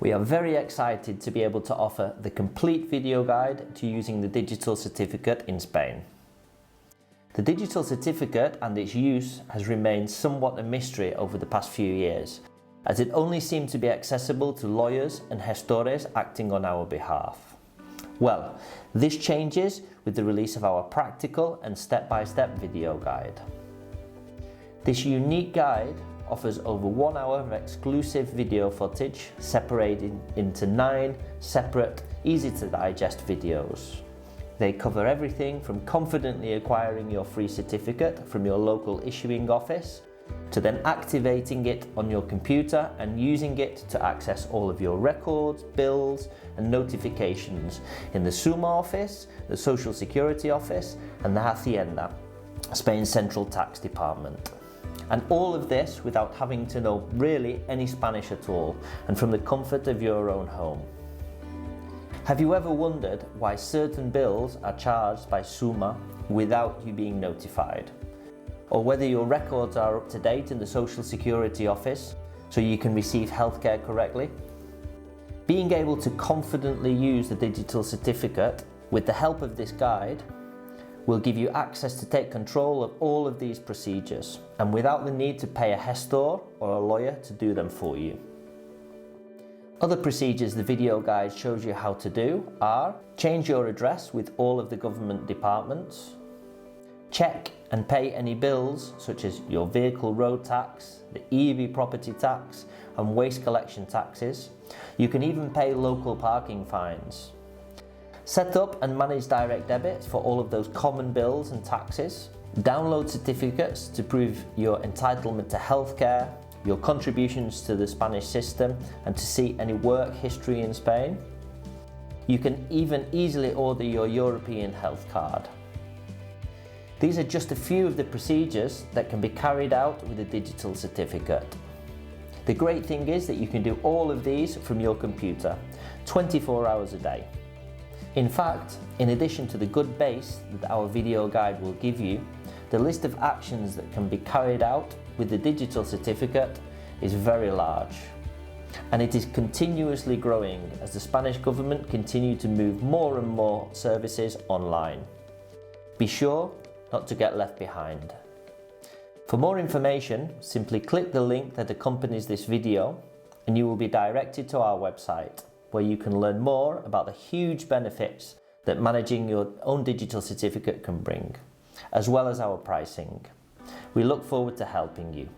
We are very excited to be able to offer the complete video guide to using the digital certificate in Spain. The digital certificate and its use has remained somewhat a mystery over the past few years, as it only seemed to be accessible to lawyers and gestores acting on our behalf. Well, this changes with the release of our practical and step-by-step video guide. This unique guide offers over 1 hour of exclusive video footage separated into 9 separate, easy-to-digest videos. They cover everything from confidently acquiring your free certificate from your local issuing office to then activating it on your computer and using it to access all of your records, bills and notifications in the SUMA office, the Social Security office and the Hacienda, Spain's central tax department. And all of this without having to know really any Spanish at all and from the comfort of your own home. Have you ever wondered why certain bills are charged by SUMA without you being notified? Or whether your records are up to date in the Social Security office so you can receive healthcare correctly? Being able to confidently use the digital certificate with the help of this guide will give you access to take control of all of these procedures and without the need to pay a gestor or a lawyer to do them for you. Other procedures the video guide shows you how to do are change your address with all of the government departments, check and pay any bills such as your vehicle road tax, the EV property tax and waste collection taxes. You can even pay local parking fines. Set up and manage direct debits for all of those common bills and taxes. Download certificates to prove your entitlement to healthcare, your contributions to the Spanish system and to see any work history in Spain. You can even easily order your European health card. These are just a few of the procedures that can be carried out with a digital certificate. The great thing is that you can do all of these from your computer, 24 hours a day. In fact, in addition to the good base that our video guide will give you, the list of actions that can be carried out with the digital certificate is very large. And it is continuously growing as the Spanish government continue to move more and more services online. Be sure not to get left behind. For more information, simply click the link that accompanies this video and you will be directed to our website, where you can learn more about the huge benefits that managing your own digital certificate can bring, as well as our pricing. We look forward to helping you.